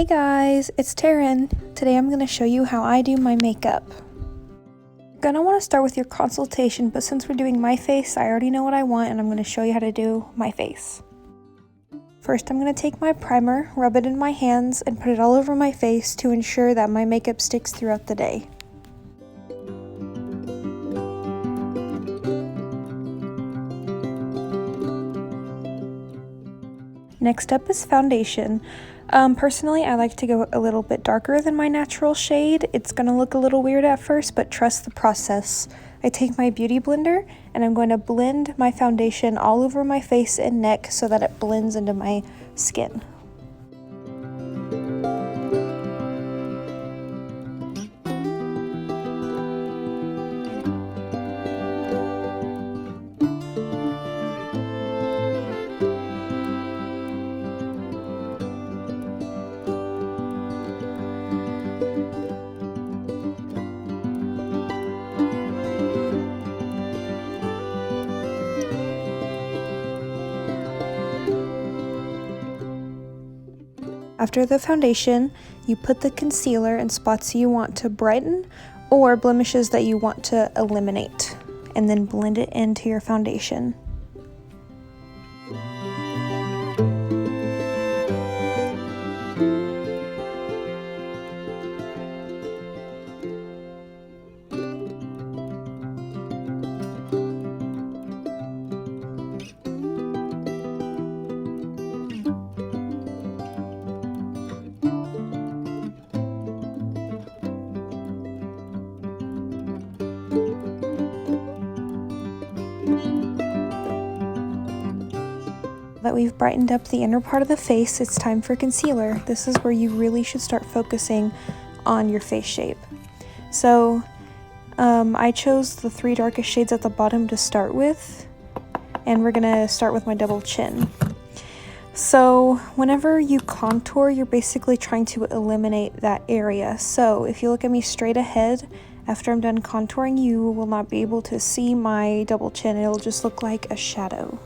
Hey guys, it's Taryn. Today I'm going to show you how I do my makeup. You're going to want to start with your consultation, but since we're doing my face, I already know what I want and I'm going to show you how to do my face. First, I'm going to take my primer, rub it in my hands, and put it all over my face to ensure that my makeup sticks throughout the day. Next up is foundation. Personally, I like to go a little bit darker than my natural shade. It's going to look a little weird at first, but trust the process. I take my beauty blender and I'm going to blend my foundation all over my face and neck so that it blends into my skin. After the foundation, you put the concealer in spots you want to brighten or blemishes that you want to eliminate, and then blend it into your foundation. That we've brightened up the inner part of the face, it's time for concealer. This is where you really should start focusing on your face shape. So I chose the 3 darkest shades at the bottom to start with, and we're gonna start with my double chin. So whenever you contour, you're basically trying to eliminate that area. So if you look at me straight ahead, after I'm done contouring, you will not be able to see my double chin. It'll just look like a shadow.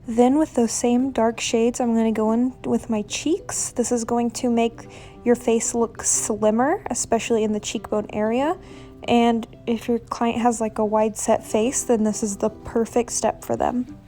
Then with those same dark shades, I'm going to go in with my cheeks. This is going to make your face look slimmer, especially in the cheekbone area. And if your client has like a wide set face, then this is the perfect step for them.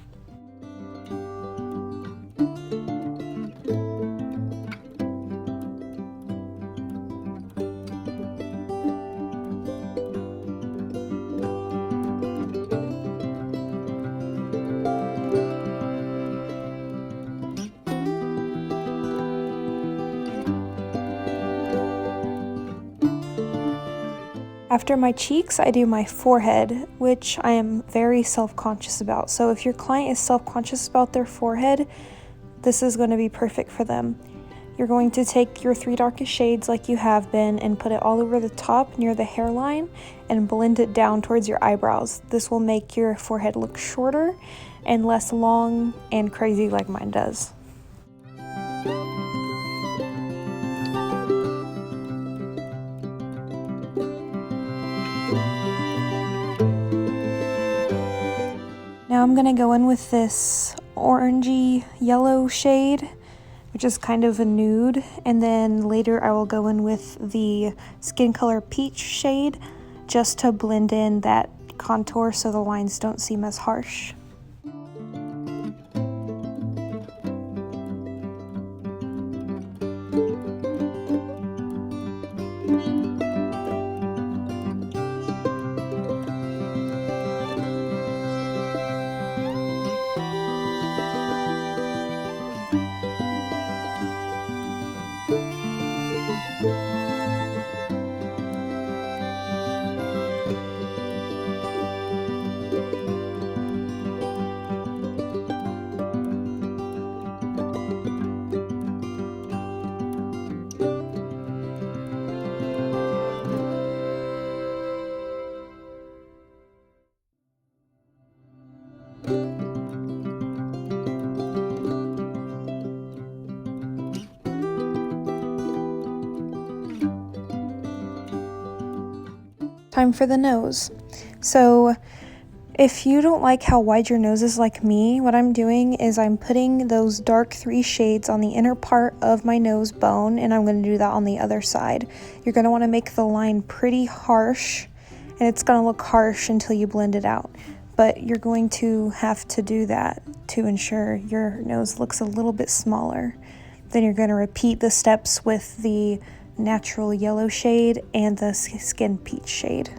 After my cheeks, I do my forehead, which I am very self-conscious about. So if your client is self-conscious about their forehead, this is going to be perfect for them. You're going to take your 3 darkest shades like you have been and put it all over the top near the hairline and blend it down towards your eyebrows. This will make your forehead look shorter and less long and crazy like mine does. Now I'm going to go in with this orangey yellow shade, which is kind of a nude, and then later I will go in with the Skin Color Peach shade just to blend in that contour so the lines don't seem as harsh. Time for the nose. So if you don't like how wide your nose is like me, what I'm doing is I'm putting those dark 3 shades on the inner part of my nose bone, and I'm going to do that on the other side. You're going to want to make the line pretty harsh, and it's going to look harsh until you blend it out. But you're going to have to do that to ensure your nose looks a little bit smaller. Then you're going to repeat the steps with the natural yellow shade and the skin peach shade.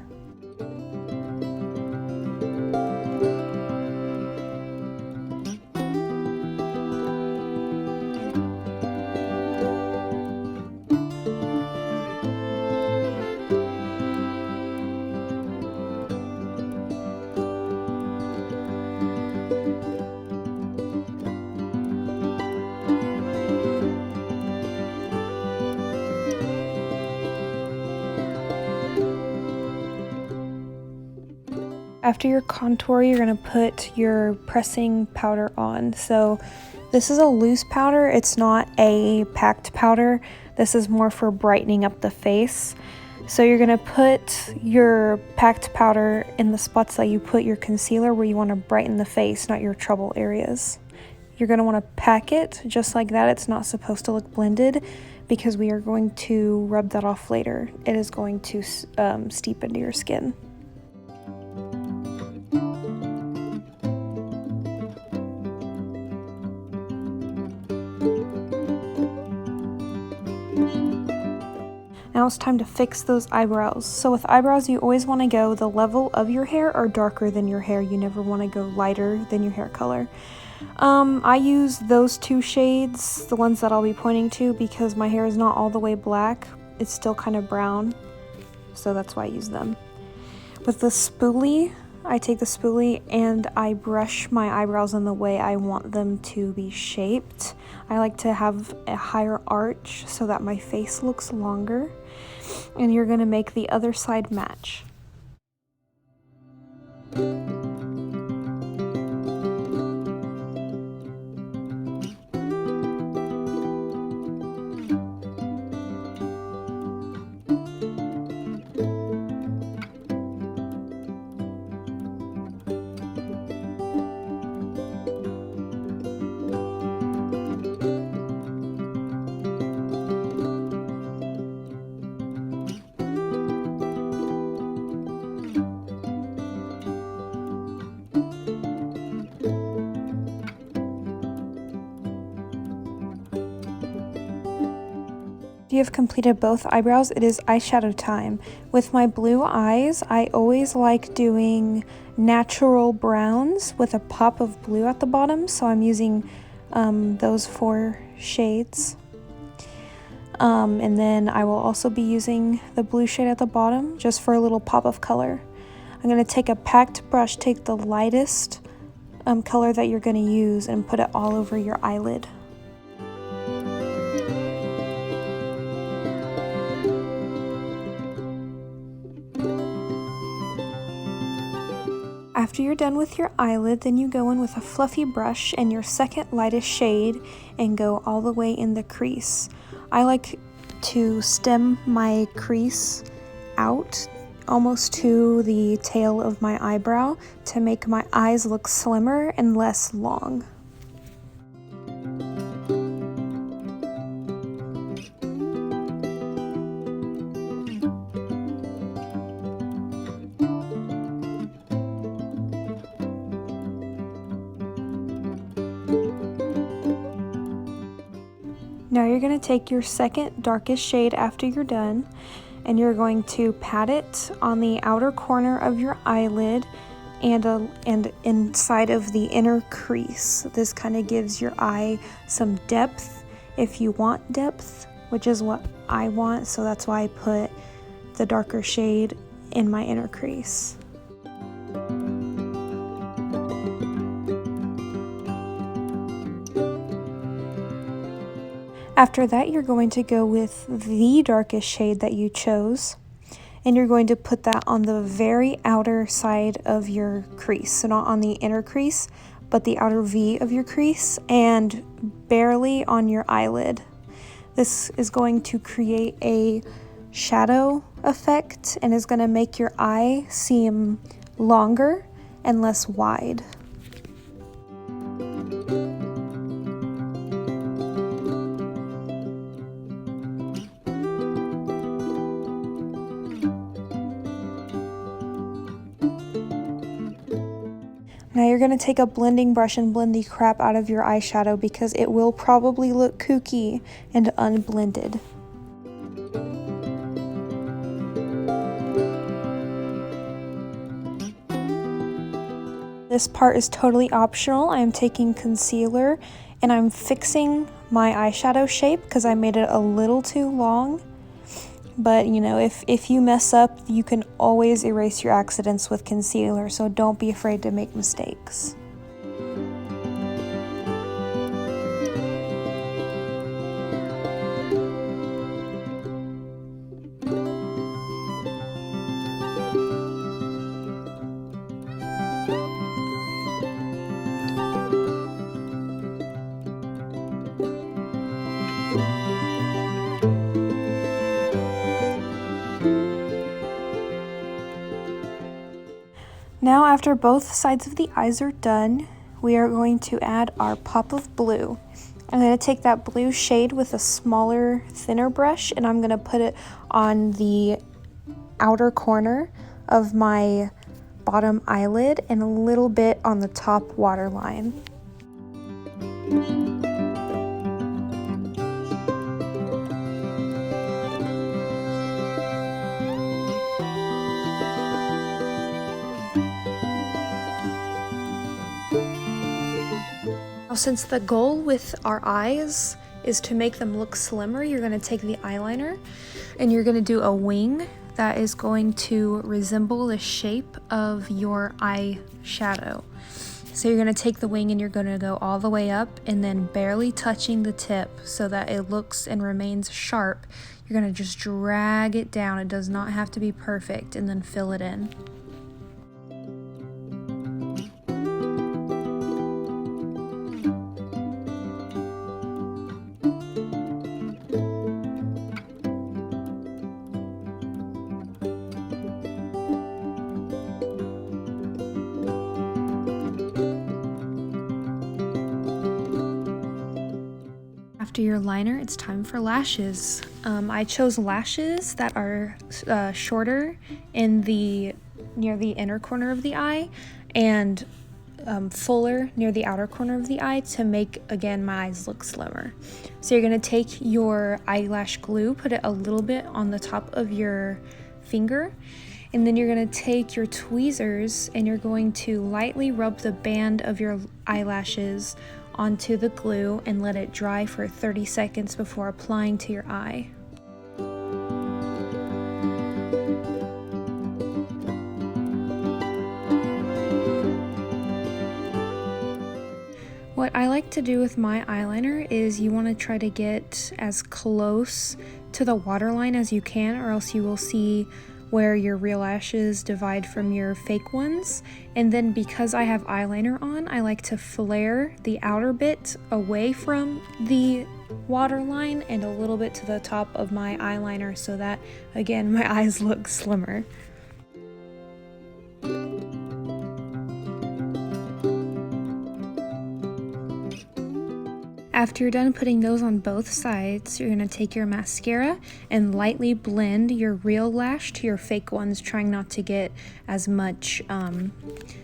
After your contour, you're going to put your pressing powder on. So this is a loose powder, it's not a packed powder. This is more for brightening up the face. So you're going to put your packed powder in the spots that you put your concealer, where you want to brighten the face, not your trouble areas. You're going to want to pack it just like that. It's not supposed to look blended because we are going to rub that off later. It is going to steep into your skin. Now it's time to fix those eyebrows. So with eyebrows, you always want to go the level of your hair or darker than your hair. You never want to go lighter than your hair color. I use those 2 shades, the ones that I'll be pointing to, because my hair is not all the way black. It's still kind of brown, so that's why I use them. With the spoolie, I take the spoolie and I brush my eyebrows in the way I want them to be shaped. I like to have a higher arch so that my face looks longer. And you're going to make the other side match. You have completed both eyebrows, it is eyeshadow time. With my blue eyes, I always like doing natural browns with a pop of blue at the bottom, so I'm using those 4 shades. And then I will also be using the blue shade at the bottom just for a little pop of color. I'm going to take a packed brush, take the lightest color that you're going to use, and put it all over your eyelid. After you're done with your eyelid, then you go in with a fluffy brush and your second lightest shade and go all the way in the crease. I like to stem my crease out almost to the tail of my eyebrow to make my eyes look slimmer and less long. Now you're going to take your second darkest shade after you're done, and you're going to pat it on the outer corner of your eyelid and inside of the inner crease. This kind of gives your eye some depth if you want depth, which is what I want, so that's why I put the darker shade in my inner crease. After that, you're going to go with the darkest shade that you chose, and you're going to put that on the very outer side of your crease. So not on the inner crease, but the outer V of your crease, and barely on your eyelid. This is going to create a shadow effect and is going to make your eye seem longer and less wide. Now you're going to take a blending brush and blend the crap out of your eyeshadow because it will probably look kooky and unblended. This part is totally optional. I'm taking concealer and I'm fixing my eyeshadow shape because I made it a little too long. But you know, if you mess up, you can always erase your accidents with concealer, so don't be afraid to make mistakes. Now after both sides of the eyes are done, we are going to add our pop of blue. I'm going to take that blue shade with a smaller, thinner brush and I'm going to put it on the outer corner of my bottom eyelid and a little bit on the top waterline. Since the goal with our eyes is to make them look slimmer, you're going to take the eyeliner and you're going to do a wing that is going to resemble the shape of your eyeshadow. So you're going to take the wing and you're going to go all the way up and then barely touching the tip so that it looks and remains sharp. You're going to just drag it down. It does not have to be perfect, and then fill it in. After your liner, it's time for lashes. I chose lashes that are shorter in near the inner corner of the eye and fuller near the outer corner of the eye to make, again, my eyes look slimmer. So you're going to take your eyelash glue, put it a little bit on the top of your finger, and then you're going to take your tweezers and you're going to lightly rub the band of your eyelashes onto the glue and let it dry for 30 seconds before applying to your eye. What I like to do with my eyeliner is you want to try to get as close to the waterline as you can, or else you will see where your real lashes divide from your fake ones. And then because I have eyeliner on, I like to flare the outer bit away from the waterline and a little bit to the top of my eyeliner so that, again, my eyes look slimmer. After you're done putting those on both sides, you're going to take your mascara and lightly blend your real lash to your fake ones, trying not to get as much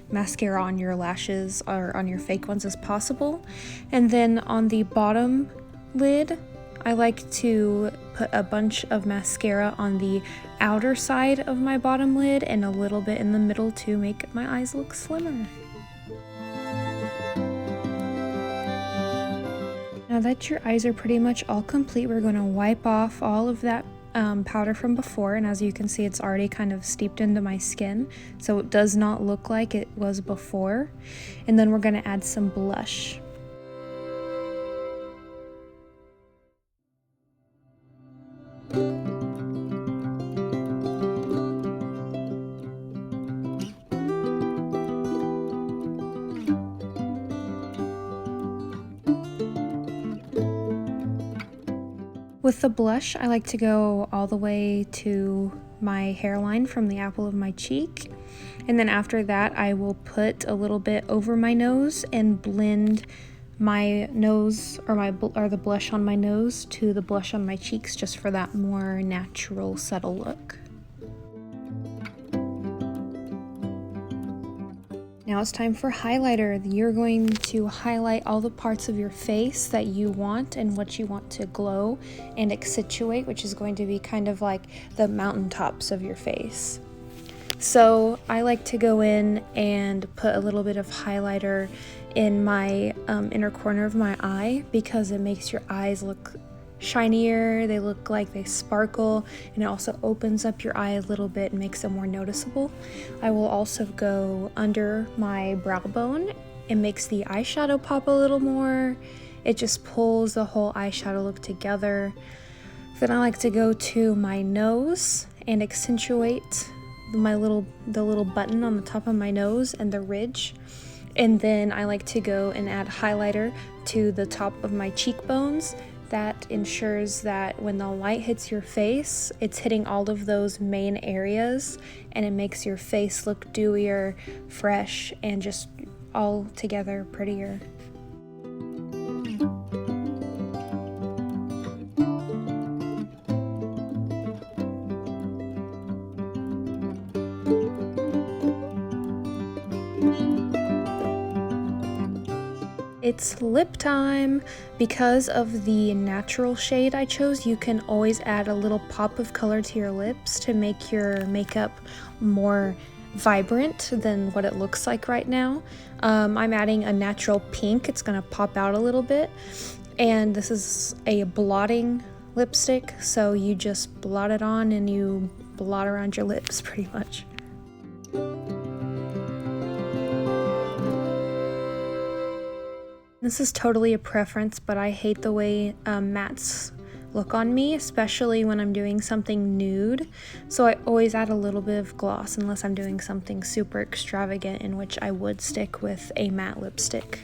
mascara on your lashes or on your fake ones as possible. And then on the bottom lid, I like to put a bunch of mascara on the outer side of my bottom lid and a little bit in the middle to make my eyes look slimmer. Now that your eyes are pretty much all complete, we're going to wipe off all of that powder from before, and as you can see, it's already kind of steeped into my skin, so it does not look like it was before. And then we're going to add some blush. With the blush, I like to go all the way to my hairline from the apple of my cheek. And then after that, I will put a little bit over my nose and blend my nose or the blush on my nose to the blush on my cheeks, just for that more natural, subtle look. Now it's time for highlighter. You're going to highlight all the parts of your face that you want and what you want to glow and accentuate, which is going to be kind of like the mountaintops of your face. So I like to go in and put a little bit of highlighter in my inner corner of my eye, because it makes your eyes look shinier, they look like they sparkle, and it also opens up your eye a little bit and makes it more noticeable. I will also go under my brow bone. It makes the eyeshadow pop a little more. It just pulls the whole eyeshadow look together. Then I like to go to my nose and accentuate the little button on the top of my nose and the ridge. And then I like to go and add highlighter to the top of my cheekbones. That ensures that when the light hits your face, it's hitting all of those main areas, and it makes your face look dewier, fresh, and just all together prettier. It's lip time. Because of the natural shade I chose, you can always add a little pop of color to your lips to make your makeup more vibrant than what it looks like right now. I'm adding a natural pink. It's gonna pop out a little bit. And this is a blotting lipstick, so you just blot it on and you blot around your lips pretty much. This is totally a preference, but I hate the way mattes look on me, especially when I'm doing something nude. So I always add a little bit of gloss unless I'm doing something super extravagant, in which I would stick with a matte lipstick.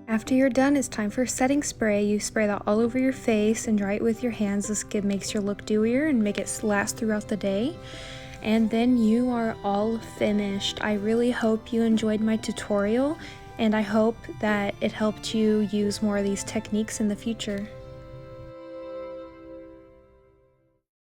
After you're done, it's time for setting spray. You spray that all over your face and dry it with your hands. This makes your look dewier and make it last throughout the day. And then you are all finished. I really hope you enjoyed my tutorial, and I hope that it helped you use more of these techniques in the future.